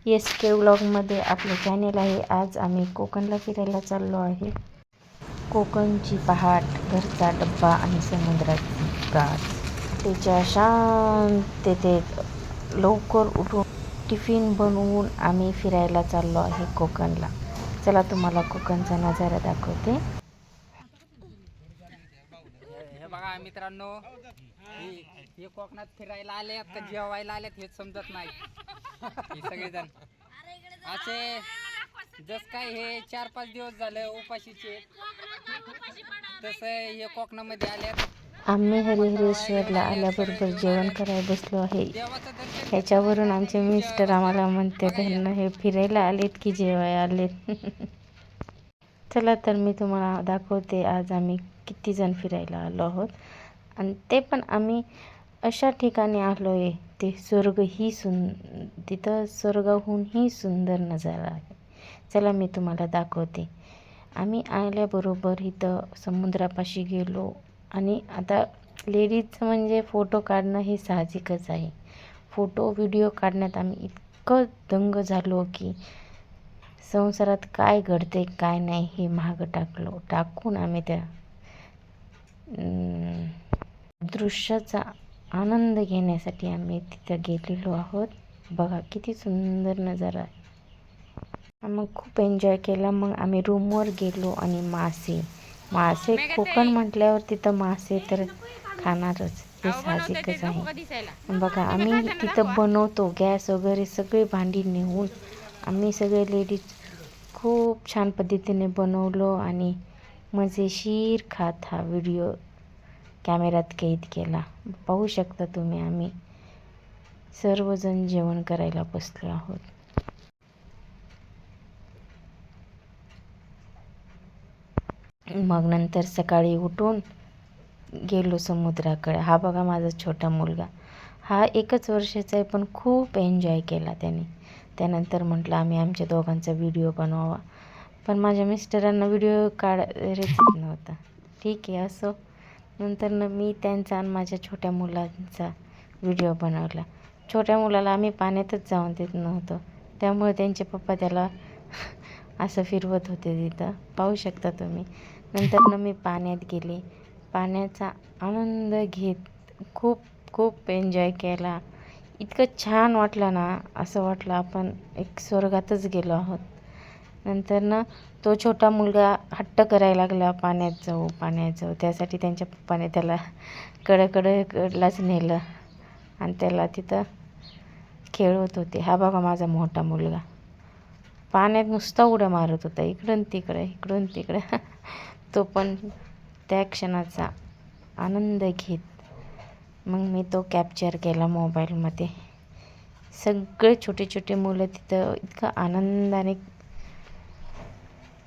SK व्लॉगमध्ये आपलं channel आहे. आज आम्ही कोकणला फिरायला चाललो आहे. कोकणची पहाट, घरचा डब्बा आणि समुद्राची गाठ. त्याच्या शांततेत लवकर उठून टिफिन बनवून आम्ही फिरायला चाललो आहे कोकणला. चला तुम्हाला कोकणचा नजारा दाखवते. हे बघा मित्रांनो, हे कोकणात फिरायला आले का जेवायला आलेत हे समजत नाही. हे सगळेजण असे जस काय हे 4-5 दिवस झाले उपाशीचे, तसं हे कोकणामध्ये आल्यात. आम्ही हरिहरेश्वरला आल्याबरोबर जेवण करायला बसलो आहे. ह्याच्यावरून आमचे मिस्टर आम्हाला म्हणते त्यांना हे फिरायला आलेत की जेवायला आलेत. चला तर मी तुम्हाला दाखवते आज आम्ही किती जण फिरायला आलो आहोत. आणि ते पण आम्ही अशा ठिकाणी आलो आहे ते तिथं स्वर्गाहूनही सुंदर नजारा आहे. चला मी तुम्हाला दाखवते. आम्ही आल्याबरोबर इथं समुद्रापाशी गेलो आणि आता लेडीजचं म्हणजे फोटो काढणं हे साहजिकच आहे. फोटो व्हिडिओ काढण्यात आम्ही इतकं दंग झालो की संसारात काय घडते काय नाही हे मागं टाकून आम्ही त्या दृश्याचा आनंद घेण्यासाठी आम्ही तिथं गेलेलो आहोत. बघा किती सुंदर नजारा आहे. मग खूप एन्जॉय केला. मग आम्ही रूमवर गेलो आणि मासे कोकण म्हटल्यावर तिथं मासे तर खाणारच, हे साहजिकच आहे. बघा आम्ही तिथं बनवतो, गॅस वगैरे सगळे भांडी नेऊन आम्ही सगळे लेडीज खूप छान पद्धतीने बनवलो आणि मजेशीर खात हा व्हिडिओ कॅमेऱ्यात कैद केला. पाहू शकता तुम्ही, आम्ही सर्वजण जेवण करायला बसलो आहोत. मग नंतर सकाळी उठून गेलो समुद्राकडे. हा बघा माझा छोटा मुलगा, हा 1च वर्षाचा आहे पण खूप एन्जॉय केला त्याने. त्यानंतर म्हटलं आम्ही आमच्या दोघांचा व्हिडिओ बनवावा, पण माझ्या मिस्टरांना व्हिडिओ काढायचा नव्हता. ठीक आहे असो. नंतर मी त्यांचा आणि माझ्या छोट्या मुलांचा व्हिडिओ बनवला. छोट्या मुलाला आम्ही पाण्यातच जाऊन देत नव्हतो, त्यामुळे त्यांचे पप्पा त्याला असं फिरवत होते तिथं, पाहू शकता तुम्ही. नंतर मी पाण्यात गेले, पाण्याचा आनंद घेत खूप एन्जॉय केला. इतकं छान वाटलं ना, असं वाटलं आपण एक स्वर्गातच गेलो आहोत. नंतर तो छोटा मुलगा हट्ट करायला लागला पाण्यात जाऊ. त्यासाठी त्यांच्या पप्पाने त्याला कडलाच नेलं आणि त्याला तिथं खेळवत होते. हा बघा माझा मोठा मुलगा पाण्यात नुसता उड्या मारत होता, इकडून तिकडं. तो पण त्या क्षणाचा आनंद घेत मग मी तो कॅप्चर केला मोबाईलमध्ये. सगळे छोटे मुलं तिथं इतकं आनंदाने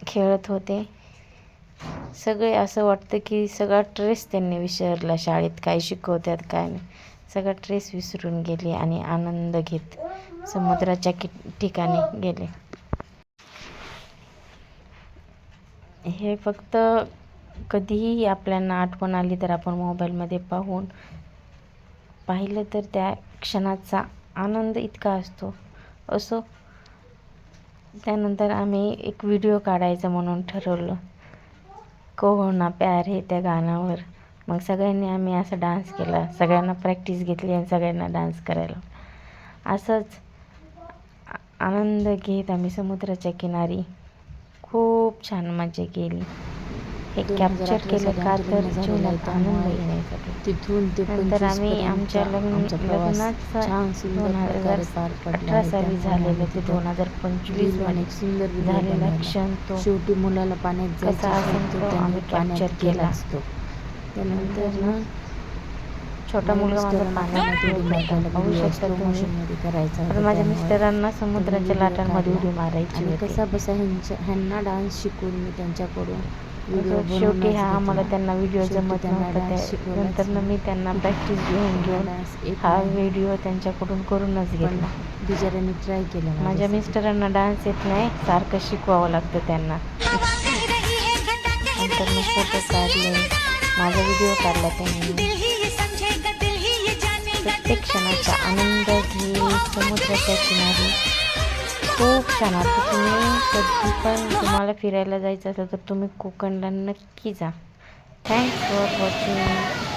खेळत होते. सगळे असं वाटतं की सगळा ट्रेस त्यांनी विसरला, शाळेत काय शिकवतात काय नाही, सगळा ट्रेस विसरून गेले आणि आनंद घेत समुद्राच्या ठिकाणी गेले. हे फक्त कधीही आपल्याला आठवण आली तर आपण मोबाईलमध्ये पाहिलं तर त्या क्षणाचा आनंद इतका असो. त्यानंतर आम्ही एक व्हिडिओ काढायचा म्हणून ठरवलं, कहो ना प्यार है त्या गाण्यावर. मग सगळ्यांनी आम्ही असा डान्स केला, सगळ्यांना प्रॅक्टिस घेतली आणि सगळ्यांना डान्स करायला. असंच आनंद घेत आम्ही समुद्राच्या किनारी खूप छान मजा केली. हे कॅप्चर केलं का तर जीवनात आनंद येण्यासाठी. तिथून ते नंतर आम्ही आमच्या लग्नाचं 2018 साली झालेलं ते 2025 मध्ये झालेला क्षण तो शेवटी मुलाला पाण्यात कसा असेल तो आम्ही कॅप्चर केला असतो. त्यानंतर छोटा मुलगा माझा पाण्यात पाहू शकता तुम्ही. करायचा. माझ्या मिस्टरांना समुद्राच्या लाटांमध्ये उडी मारायची होती. कसा बसा ह्यांना डान्स शिकून मी त्यांच्याकडून शेवटी आम्हाला त्यांना व्हिडिओ जमत नव्हता. नंतर मी त्यांना प्रॅक्टिस घेऊन हा व्हिडिओ त्यांच्याकडून करूनच घेतला. बिचाऱ्यांनी ट्राय केलं. माझ्या मिस्टरांना डान्स येत नाही, सारखं शिकवावं लागतं त्यांना. नंतर मी फोटो काढले, माझा व्हिडिओ काढला त्यांनी. प्रत्येक क्षणाचा आनंद घेत समुद्राच्या किनारी खूप छान वाटतं. तुम्ही कधी पण तुम्हाला फिरायला जायचं असेल तर तुम्ही कोकणला नक्की जा. Thanks for watching.